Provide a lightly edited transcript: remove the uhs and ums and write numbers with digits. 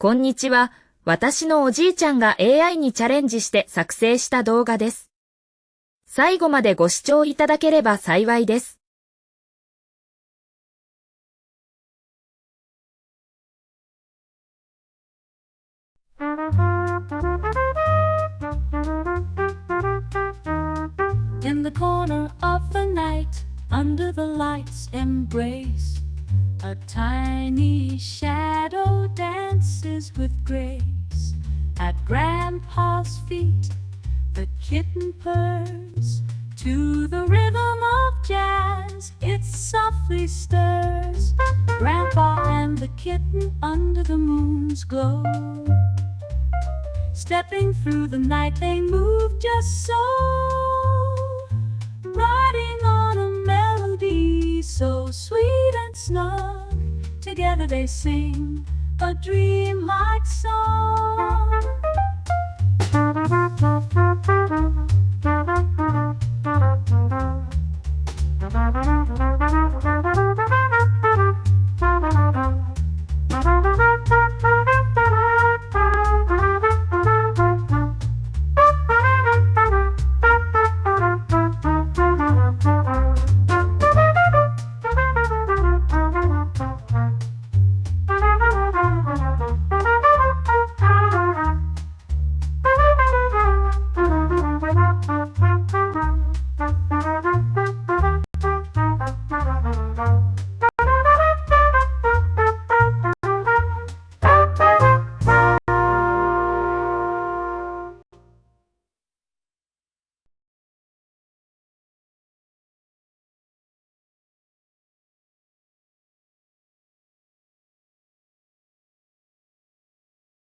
こんにちは。私のおじいちゃんが AI にチャレンジして作成した動画です。最後までご視聴いただければ幸いです。In the corner of the night, under the light's embrace, a tiny shadow dances with grace. At Grandpa's feet, the kitten purrs. To the rhythm of jazz, it softly stirs. Grandpa and the kitten under the moon's glow. Stepping through the night, they move just so. Riding on a melody so sweet and snug. Together they sing a dreamlike song.